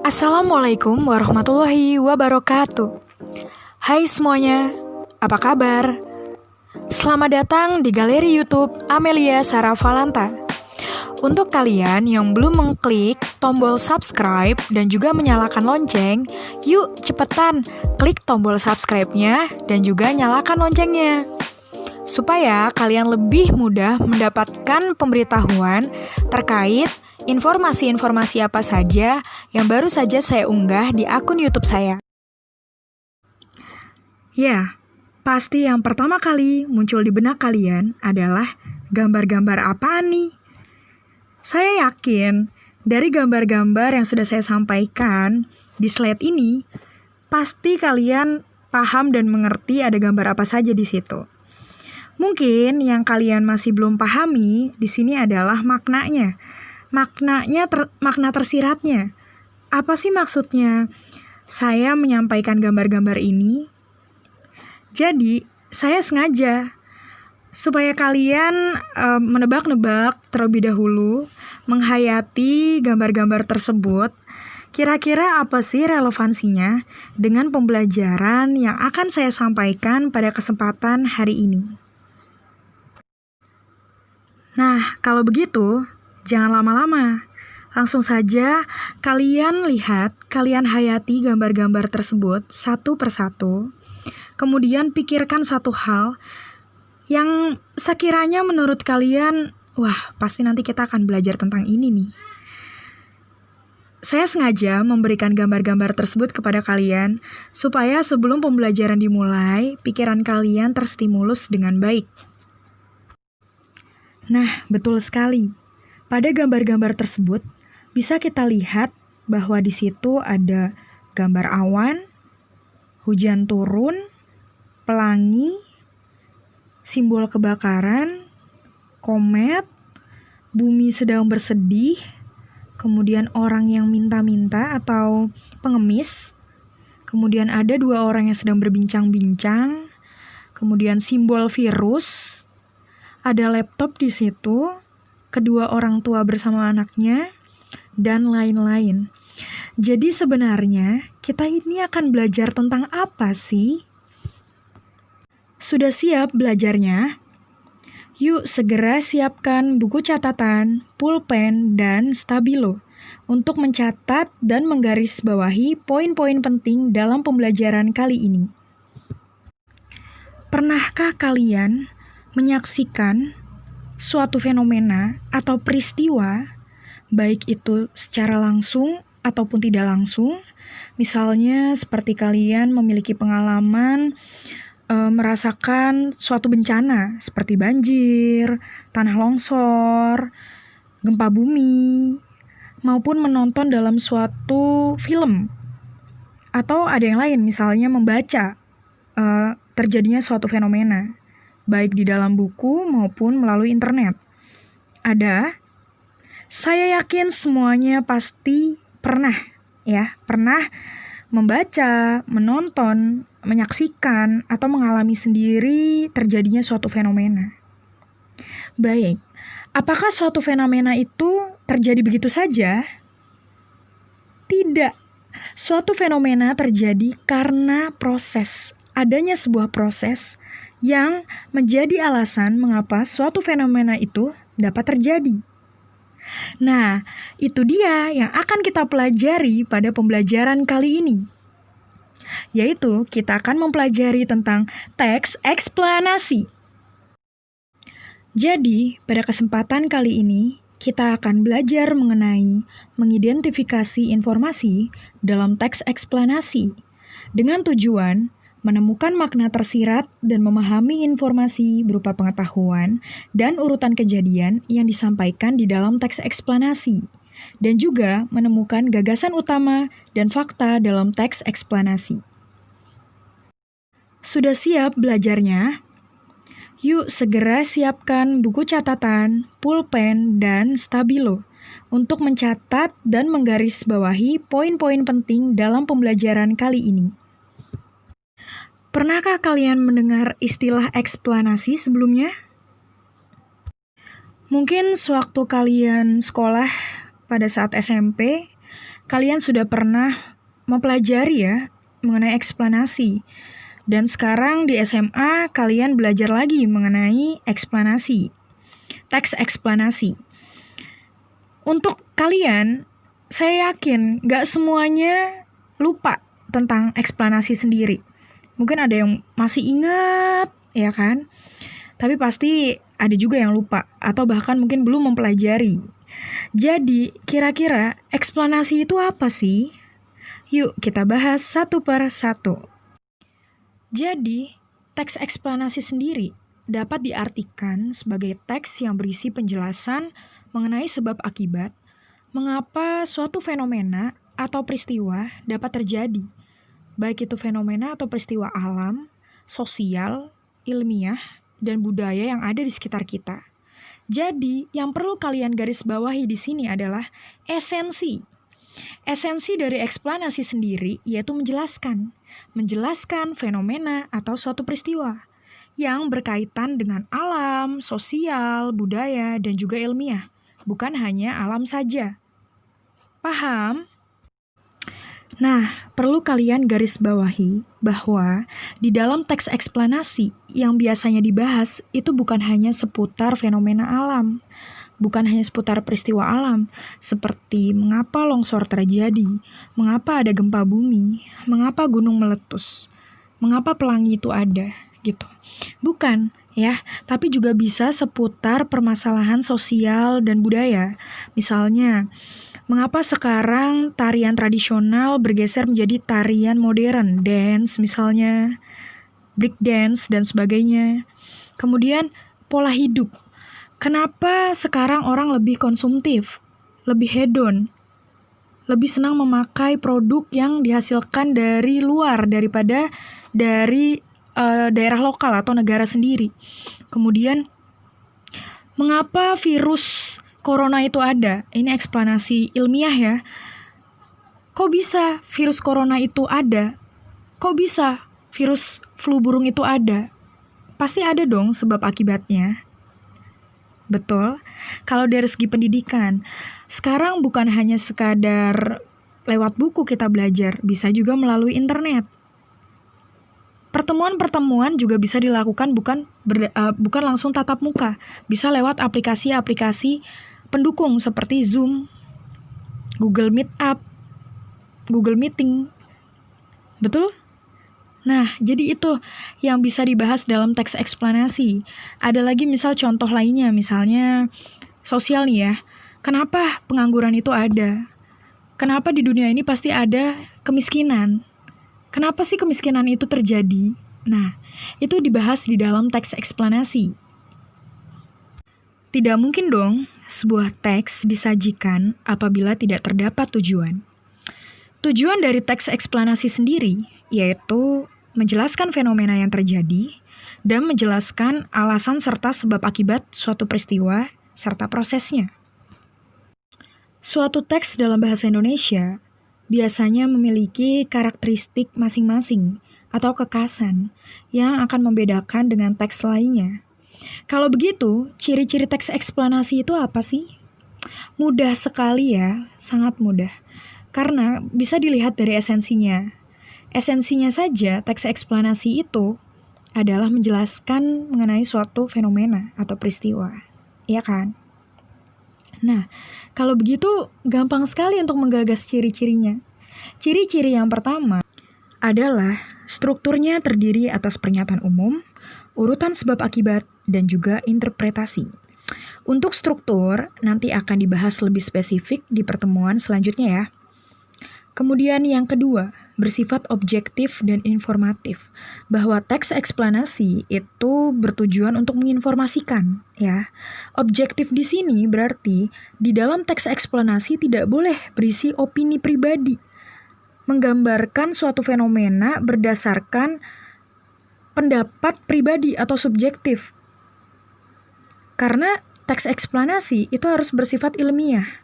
Assalamualaikum warahmatullahi wabarakatuh. Hai semuanya, apa kabar? Selamat datang di galeri YouTube Amelia Sarah Valanta. Untuk kalian yang belum mengklik tombol subscribe dan juga menyalakan lonceng, yuk cepetan klik tombol subscribe-nya dan juga nyalakan loncengnya. Supaya kalian lebih mudah mendapatkan pemberitahuan terkait informasi-informasi apa saja yang baru saja saya unggah di akun YouTube saya. Ya, pasti yang pertama kali muncul di benak kalian adalah gambar-gambar apaan nih? Saya yakin dari gambar-gambar yang sudah saya sampaikan di slide ini, pasti kalian paham dan mengerti ada gambar apa saja di situ. Mungkin yang kalian masih belum pahami di sini adalah maknanya. Makna tersiratnya. Apa sih maksudnya saya menyampaikan gambar-gambar ini? Jadi, saya sengaja supaya kalian menebak-nebak terlebih dahulu, menghayati gambar-gambar tersebut. Kira-kira apa sih relevansinya dengan pembelajaran yang akan saya sampaikan pada kesempatan hari ini? Nah, kalau begitu, jangan lama-lama. Langsung saja kalian lihat, kalian hayati gambar-gambar tersebut satu persatu. Kemudian pikirkan satu hal yang sekiranya menurut kalian, wah pasti nanti kita akan belajar tentang ini nih. Saya sengaja memberikan gambar-gambar tersebut kepada kalian supaya sebelum pembelajaran dimulai, pikiran kalian terstimulus dengan baik. Nah, betul sekali. Pada gambar-gambar tersebut, bisa kita lihat bahwa di situ ada gambar awan, hujan turun, pelangi, simbol kebakaran, komet, bumi sedang bersedih, kemudian orang yang minta-minta atau pengemis, kemudian ada dua orang yang sedang berbincang-bincang, kemudian simbol virus, ada laptop di situ, kedua orang tua bersama anaknya, dan lain-lain. Jadi sebenarnya kita ini akan belajar tentang apa sih? Sudah siap belajarnya? Yuk segera siapkan buku catatan, pulpen, dan stabilo untuk mencatat dan menggarisbawahi poin-poin penting dalam pembelajaran kali ini. Pernahkah kalian menyaksikan suatu fenomena atau peristiwa, baik itu secara langsung ataupun tidak langsung? Misalnya seperti kalian memiliki pengalaman merasakan suatu bencana seperti banjir, tanah longsor, gempa bumi, maupun menonton dalam suatu film. Atau ada yang lain, misalnya membaca terjadinya suatu fenomena, baik di dalam buku maupun melalui internet. Ada? Saya yakin semuanya pasti pernah membaca, menonton, menyaksikan, atau mengalami sendiri terjadinya suatu fenomena. Baik, apakah suatu fenomena itu terjadi begitu saja? Tidak. Suatu fenomena terjadi karena proses. Adanya sebuah proses yang menjadi alasan mengapa suatu fenomena itu dapat terjadi. Nah, itu dia yang akan kita pelajari pada pembelajaran kali ini. Yaitu, kita akan mempelajari tentang teks eksplanasi. Jadi, pada kesempatan kali ini, kita akan belajar mengenai mengidentifikasi informasi dalam teks eksplanasi dengan tujuan menemukan makna tersirat dan memahami informasi berupa pengetahuan dan urutan kejadian yang disampaikan di dalam teks eksplanasi, dan juga menemukan gagasan utama dan fakta dalam teks eksplanasi. Sudah siap belajarnya? Yuk segera siapkan buku catatan, pulpen, dan stabilo untuk mencatat dan menggarisbawahi poin-poin penting dalam pembelajaran kali ini. Pernahkah kalian mendengar istilah eksplanasi sebelumnya? Mungkin sewaktu kalian sekolah pada saat SMP kalian sudah pernah mempelajari ya mengenai eksplanasi. Dan sekarang di SMA kalian belajar lagi mengenai eksplanasi, teks eksplanasi. Untuk kalian, saya yakin gak semuanya lupa tentang eksplanasi sendiri. Mungkin ada yang masih ingat, ya kan? Tapi pasti ada juga yang lupa, atau bahkan mungkin belum mempelajari. Jadi, kira-kira eksplanasi itu apa sih? Yuk kita bahas satu per satu. Jadi, teks eksplanasi sendiri dapat diartikan sebagai teks yang berisi penjelasan mengenai sebab akibat, mengapa suatu fenomena atau peristiwa dapat terjadi, baik itu fenomena atau peristiwa alam, sosial, ilmiah, dan budaya yang ada di sekitar kita. Jadi, yang perlu kalian garis bawahi di sini adalah esensi. Esensi dari eksplanasi sendiri yaitu menjelaskan fenomena atau suatu peristiwa yang berkaitan dengan alam, sosial, budaya, dan juga ilmiah. Bukan hanya alam saja. Paham? Nah, perlu kalian garis bawahi bahwa di dalam teks eksplanasi yang biasanya dibahas itu bukan hanya seputar fenomena alam, bukan hanya seputar peristiwa alam, seperti mengapa longsor terjadi, mengapa ada gempa bumi, mengapa gunung meletus, mengapa pelangi itu ada, gitu. Bukan, ya, tapi juga bisa seputar permasalahan sosial dan budaya. Misalnya, mengapa sekarang tarian tradisional bergeser menjadi tarian modern, dance misalnya, break dance dan sebagainya. Kemudian pola hidup. Kenapa sekarang orang lebih konsumtif, lebih hedon, lebih senang memakai produk yang dihasilkan dari luar daripada dari daerah lokal atau negara sendiri. Kemudian, mengapa virus corona itu ada? Ini eksplanasi ilmiah ya. Kok bisa virus corona itu ada? Kok bisa virus flu burung itu ada? Pasti ada dong sebab akibatnya. Betul, kalau dari segi pendidikan, sekarang bukan hanya sekadar lewat buku kita belajar, bisa juga melalui internet. Pertemuan-pertemuan juga bisa dilakukan bukan langsung tatap muka, bisa lewat aplikasi-aplikasi pendukung seperti Zoom, Google Meetup, Google Meeting. Betul? Nah, jadi itu yang bisa dibahas dalam teks eksplanasi. Ada lagi misal contoh lainnya, misalnya sosial nih ya. Kenapa pengangguran itu ada? Kenapa di dunia ini pasti ada kemiskinan? Kenapa sih kemiskinan itu terjadi? Nah, itu dibahas di dalam teks eksplanasi. Tidak mungkin dong sebuah teks disajikan apabila tidak terdapat tujuan. Tujuan dari teks eksplanasi sendiri yaitu menjelaskan fenomena yang terjadi dan menjelaskan alasan serta sebab akibat suatu peristiwa serta prosesnya. Suatu teks dalam bahasa Indonesia biasanya memiliki karakteristik masing-masing atau kekhasan yang akan membedakan dengan teks lainnya. Kalau begitu, ciri-ciri teks eksplanasi itu apa sih? Mudah sekali ya, sangat mudah. Karena bisa dilihat dari esensinya. Esensinya saja, teks eksplanasi itu adalah menjelaskan mengenai suatu fenomena atau peristiwa. Iya kan? Nah, kalau begitu gampang sekali untuk menggagas ciri-cirinya. Ciri-ciri yang pertama adalah strukturnya terdiri atas pernyataan umum, urutan sebab akibat, dan juga interpretasi. Untuk struktur, nanti akan dibahas lebih spesifik di pertemuan selanjutnya ya. Kemudian yang kedua, bersifat objektif dan informatif. Bahwa teks eksplanasi itu bertujuan untuk menginformasikan, ya. Objektif di sini berarti di dalam teks eksplanasi tidak boleh berisi opini pribadi. Menggambarkan suatu fenomena berdasarkan pendapat pribadi atau subjektif. Karena teks eksplanasi itu harus bersifat ilmiah.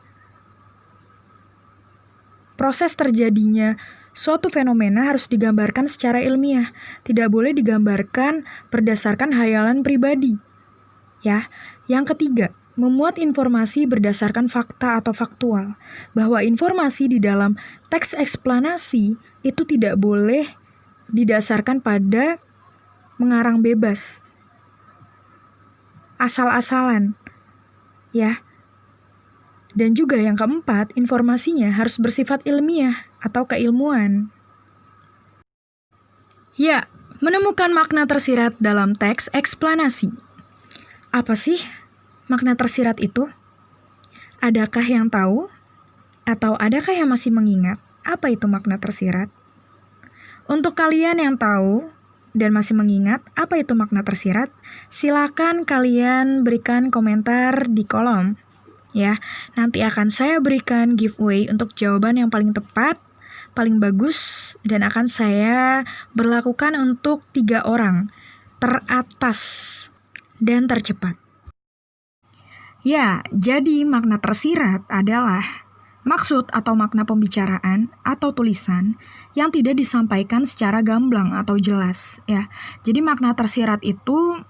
Proses terjadinya suatu fenomena harus digambarkan secara ilmiah, tidak boleh digambarkan berdasarkan hayalan pribadi. Ya, yang ketiga, memuat informasi berdasarkan fakta atau faktual, bahwa informasi di dalam teks eksplanasi itu tidak boleh didasarkan pada mengarang bebas, asal-asalan, ya. Dan juga yang keempat, informasinya harus bersifat ilmiah atau keilmuan. Ya, menemukan makna tersirat dalam teks eksplanasi. Apa sih makna tersirat itu? Adakah yang tahu? Atau adakah yang masih mengingat apa itu makna tersirat? Untuk kalian yang tahu dan masih mengingat apa itu makna tersirat, silakan kalian berikan komentar di kolom. Ya, nanti akan saya berikan giveaway untuk jawaban yang paling tepat, paling bagus, dan akan saya berlakukan untuk 3 orang teratas dan tercepat. Ya, jadi makna tersirat adalah maksud atau makna pembicaraan atau tulisan yang tidak disampaikan secara gamblang atau jelas, ya. Jadi makna tersirat itu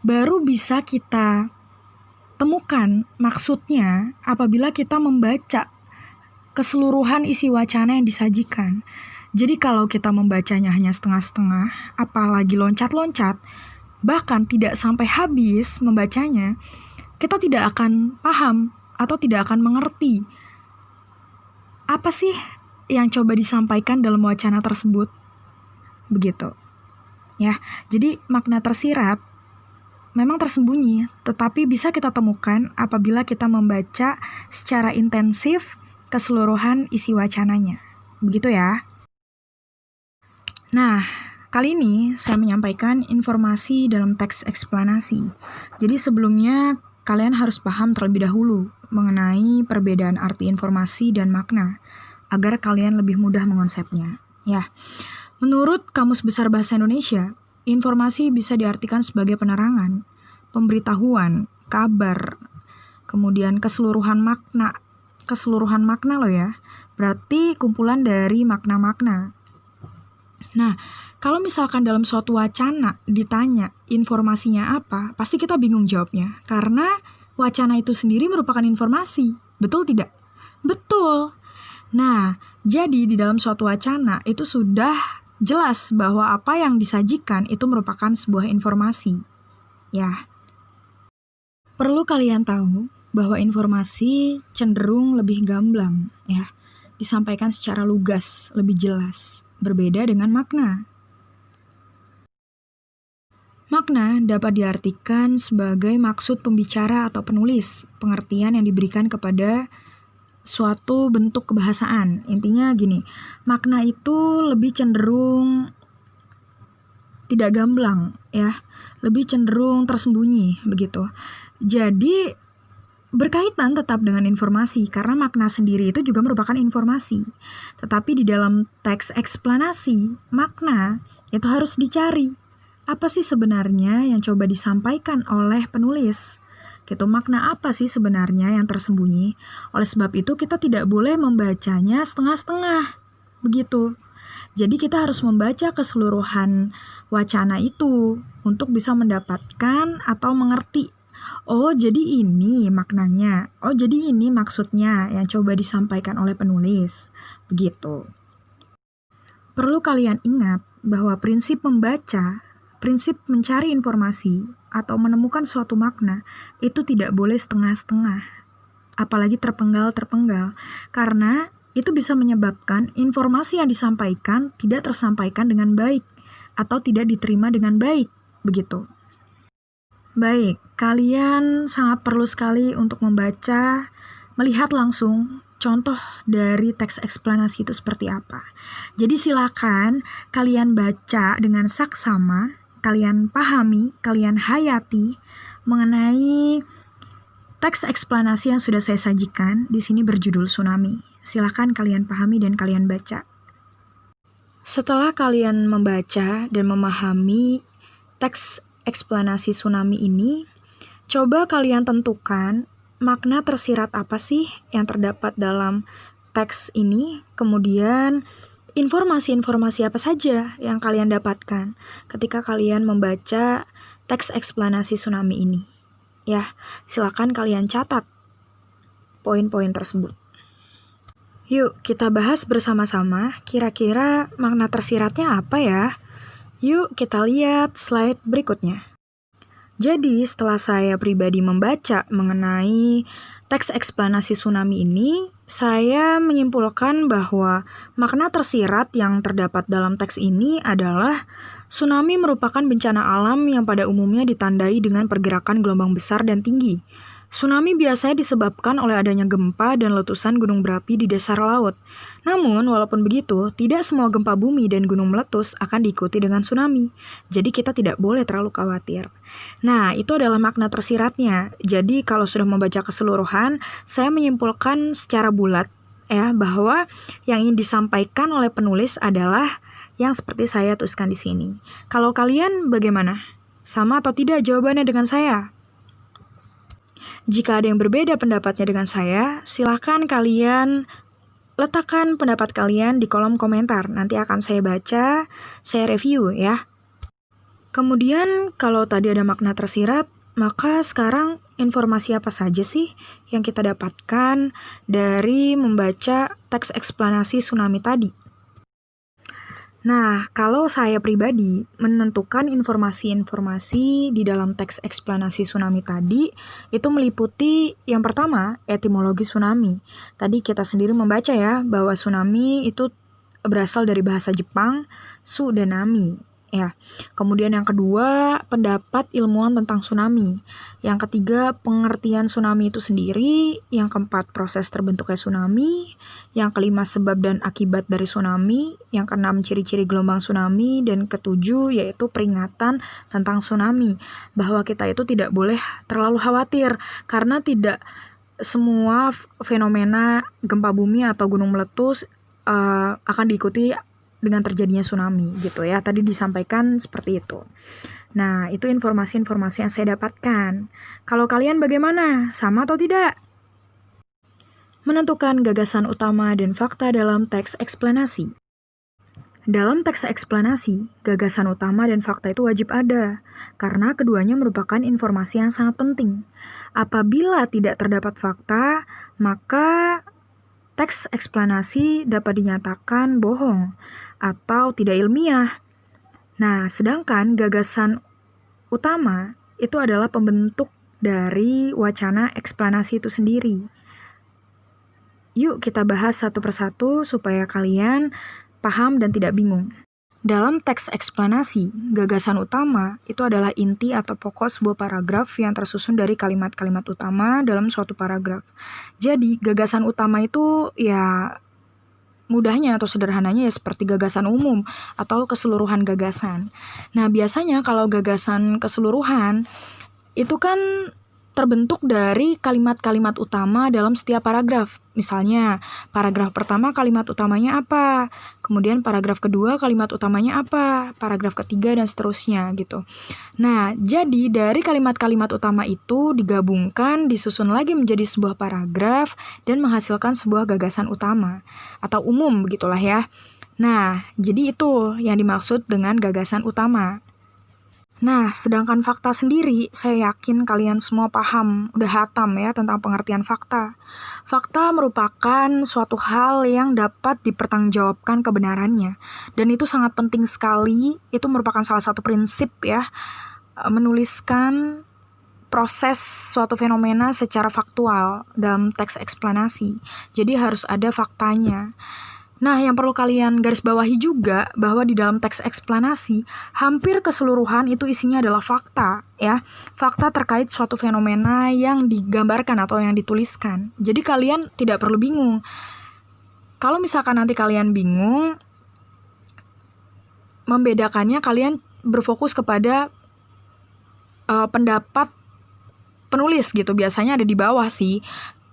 baru bisa kita temukan maksudnya apabila kita membaca keseluruhan isi wacana yang disajikan. Jadi kalau kita membacanya hanya setengah-setengah, apalagi loncat-loncat, bahkan tidak sampai habis membacanya, kita tidak akan paham atau tidak akan mengerti apa sih yang coba disampaikan dalam wacana tersebut. Begitu. Ya, jadi makna tersirat memang tersembunyi, tetapi bisa kita temukan apabila kita membaca secara intensif keseluruhan isi wacananya. Begitu ya. Nah, kali ini saya menyampaikan informasi dalam teks eksplanasi. Jadi sebelumnya kalian harus paham terlebih dahulu mengenai perbedaan arti informasi dan makna, agar kalian lebih mudah mengonsepnya. Ya, menurut Kamus Besar Bahasa Indonesia, informasi bisa diartikan sebagai penerangan, pemberitahuan, kabar, kemudian keseluruhan makna loh ya. Berarti kumpulan dari makna-makna. Nah, kalau misalkan dalam suatu wacana ditanya informasinya apa, pasti kita bingung jawabnya. Karena wacana itu sendiri merupakan informasi. Betul tidak? Betul. Nah, jadi di dalam suatu wacana itu sudah jelas bahwa apa yang disajikan itu merupakan sebuah informasi. Ya. Perlu kalian tahu bahwa informasi cenderung lebih gamblang, ya. Disampaikan secara lugas, lebih jelas, berbeda dengan makna. Makna dapat diartikan sebagai maksud pembicara atau penulis, pengertian yang diberikan kepada suatu bentuk kebahasaan. Intinya gini, makna itu lebih cenderung tidak gamblang, ya, lebih cenderung tersembunyi, begitu. Jadi berkaitan tetap dengan informasi, karena makna sendiri itu juga merupakan informasi. Tetapi di dalam teks eksplanasi, makna itu harus dicari. Apa sih sebenarnya yang coba disampaikan oleh penulis? Gitu, makna apa sih sebenarnya yang tersembunyi? Oleh sebab itu kita tidak boleh membacanya setengah-setengah. Begitu. Jadi kita harus membaca keseluruhan wacana itu untuk bisa mendapatkan atau mengerti. Oh, jadi ini maknanya. Oh, jadi ini maksudnya yang coba disampaikan oleh penulis. Begitu. Perlu kalian ingat bahwa prinsip membaca, prinsip mencari informasi, atau menemukan suatu makna, itu tidak boleh setengah-setengah. Apalagi terpenggal-terpenggal. Karena itu bisa menyebabkan informasi yang disampaikan tidak tersampaikan dengan baik, atau tidak diterima dengan baik. Begitu. Baik, kalian sangat perlu sekali untuk membaca, melihat langsung contoh dari teks eksplanasi itu seperti apa. Jadi silakan kalian baca dengan saksama, kalian pahami, kalian hayati mengenai teks eksplanasi yang sudah saya sajikan di sini berjudul Tsunami. Silakan kalian pahami dan kalian baca. Setelah kalian membaca dan memahami teks eksplanasi tsunami ini, coba kalian tentukan makna tersirat apa sih yang terdapat dalam teks ini, kemudian informasi-informasi apa saja yang kalian dapatkan ketika kalian membaca teks eksplanasi tsunami ini. Ya, silakan kalian catat poin-poin tersebut. Yuk, kita bahas bersama-sama kira-kira makna tersiratnya apa ya? Yuk, kita lihat slide berikutnya. Jadi, setelah saya pribadi membaca mengenai teks eksplanasi tsunami ini, saya menyimpulkan bahwa makna tersirat yang terdapat dalam teks ini adalah tsunami merupakan bencana alam yang pada umumnya ditandai dengan pergerakan gelombang besar dan tinggi. Tsunami biasanya disebabkan oleh adanya gempa dan letusan gunung berapi di dasar laut. Namun, walaupun begitu, tidak semua gempa bumi dan gunung meletus akan diikuti dengan tsunami. Jadi kita tidak boleh terlalu khawatir. Nah, itu adalah makna tersiratnya. Jadi kalau sudah membaca keseluruhan, saya menyimpulkan secara bulat ya bahwa yang ingin disampaikan oleh penulis adalah yang seperti saya tuliskan di sini. Kalau kalian bagaimana? Sama atau tidak jawabannya dengan saya? Jika ada yang berbeda pendapatnya dengan saya, silakan kalian letakkan pendapat kalian di kolom komentar. Nanti akan saya baca, saya review ya. Kemudian kalau tadi ada makna tersirat, maka sekarang informasi apa saja sih yang kita dapatkan dari membaca teks eksplanasi tsunami tadi? Nah, kalau saya pribadi menentukan informasi-informasi di dalam teks eksplanasi tsunami tadi, itu meliputi yang pertama, etimologi tsunami. Tadi kita sendiri membaca ya, bahwa tsunami itu berasal dari bahasa Jepang, su dan nami. Ya. Kemudian yang kedua, pendapat ilmuwan tentang tsunami. Yang ketiga, pengertian tsunami itu sendiri. Yang keempat, proses terbentuknya tsunami. Yang kelima, sebab dan akibat dari tsunami. Yang keenam, ciri-ciri gelombang tsunami. Dan ketujuh, yaitu peringatan tentang tsunami. Bahwa kita itu tidak boleh terlalu khawatir, karena tidak semua fenomena gempa bumi atau gunung meletus akan diikuti dengan terjadinya tsunami gitu ya. Tadi disampaikan seperti itu. Nah, itu informasi-informasi yang saya dapatkan. Kalau kalian bagaimana? Sama atau tidak? Menentukan gagasan utama dan fakta dalam teks eksplanasi. Dalam teks eksplanasi, gagasan utama dan fakta itu wajib ada, karena keduanya merupakan informasi yang sangat penting. Apabila tidak terdapat fakta, maka teks eksplanasi dapat dinyatakan bohong atau tidak ilmiah. Nah, sedangkan gagasan utama itu adalah pembentuk dari wacana eksplanasi itu sendiri. Yuk kita bahas satu persatu supaya kalian paham dan tidak bingung. Dalam teks eksplanasi, gagasan utama itu adalah inti atau pokok sebuah paragraf yang tersusun dari kalimat-kalimat utama dalam suatu paragraf. Jadi, gagasan utama itu ya mudahnya atau sederhananya ya seperti gagasan umum atau keseluruhan gagasan. Nah, biasanya kalau gagasan keseluruhan itu kan terbentuk dari kalimat-kalimat utama dalam setiap paragraf. Misalnya, paragraf pertama kalimat utamanya apa? Kemudian paragraf kedua kalimat utamanya apa? Paragraf ketiga dan seterusnya gitu. Nah, jadi dari kalimat-kalimat utama itu digabungkan, disusun lagi menjadi sebuah paragraf dan menghasilkan sebuah gagasan utama atau umum begitulah ya. Nah, jadi itu yang dimaksud dengan gagasan utama. Nah, sedangkan fakta sendiri, saya yakin kalian semua paham, udah hatam ya tentang pengertian fakta. Fakta merupakan suatu hal yang dapat dipertanggungjawabkan kebenarannya. Dan itu sangat penting sekali, itu merupakan salah satu prinsip ya, menuliskan proses suatu fenomena secara faktual dalam teks eksplanasi. Jadi harus ada faktanya. Nah, yang perlu kalian garis bawahi juga bahwa di dalam teks eksplanasi hampir keseluruhan itu isinya adalah fakta ya. Fakta terkait suatu fenomena yang digambarkan atau yang dituliskan. Jadi kalian tidak perlu bingung. Kalau misalkan nanti kalian bingung membedakannya, kalian berfokus kepada pendapat penulis gitu. Biasanya ada di bawah sih.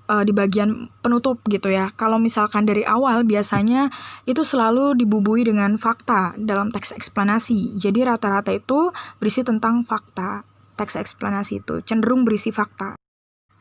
Di bagian penutup gitu ya. Kalau misalkan dari awal biasanya itu selalu dibubui dengan fakta dalam teks eksplanasi. Jadi rata-rata itu berisi tentang fakta. Teks eksplanasi itu cenderung berisi fakta.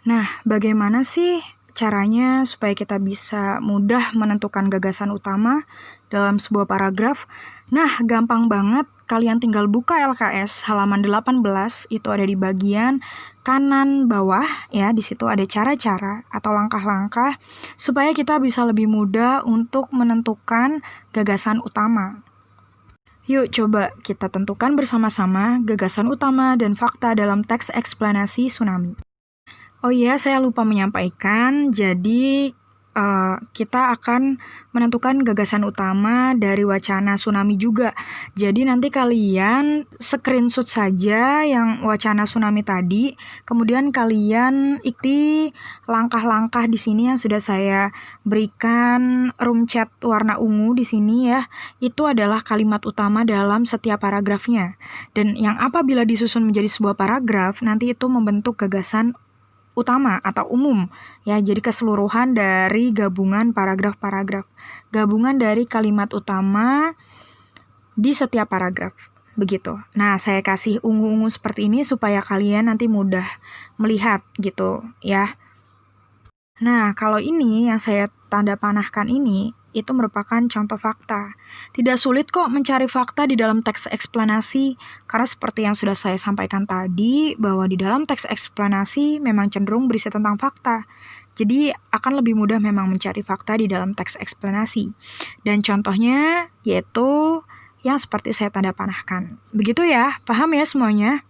Nah, bagaimana sih caranya supaya kita bisa mudah menentukan gagasan utama dalam sebuah paragraf? Nah, gampang banget kalian tinggal buka LKS halaman 18, itu ada di bagian kanan bawah ya. Di situ ada cara-cara atau langkah-langkah supaya kita bisa lebih mudah untuk menentukan gagasan utama. Yuk coba kita tentukan bersama-sama gagasan utama dan fakta dalam teks eksplanasi tsunami. Oh iya, saya lupa menyampaikan, jadi kita akan menentukan gagasan utama dari wacana tsunami juga. Jadi nanti kalian screenshot saja yang wacana tsunami tadi, kemudian kalian ikuti langkah-langkah di sini yang sudah saya berikan room chat warna ungu di sini ya. Itu adalah kalimat utama dalam setiap paragrafnya. Dan yang apabila disusun menjadi sebuah paragraf, nanti itu membentuk gagasan utama atau umum ya, jadi keseluruhan dari gabungan paragraf-paragraf, gabungan dari kalimat utama di setiap paragraf begitu. Nah, saya kasih ungu-ungu seperti ini supaya kalian nanti mudah melihat gitu ya. Nah, kalau ini yang saya tanda panahkan ini, itu merupakan contoh fakta. Tidak sulit kok mencari fakta di dalam teks eksplanasi, karena seperti yang sudah saya sampaikan tadi, bahwa di dalam teks eksplanasi memang cenderung berisi tentang fakta. Jadi akan lebih mudah memang mencari fakta di dalam teks eksplanasi. Dan contohnya yaitu yang seperti saya tanda panahkan. Begitu ya, paham ya semuanya?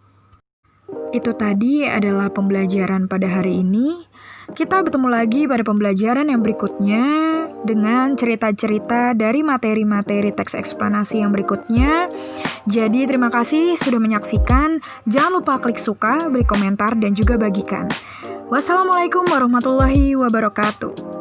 Itu tadi adalah pembelajaran pada hari ini. Kita bertemu lagi pada pembelajaran yang berikutnya dengan cerita-cerita dari materi-materi teks eksplanasi yang berikutnya. Jadi terima kasih sudah menyaksikan. Jangan lupa klik suka, beri komentar, dan juga bagikan. Wassalamualaikum warahmatullahi wabarakatuh.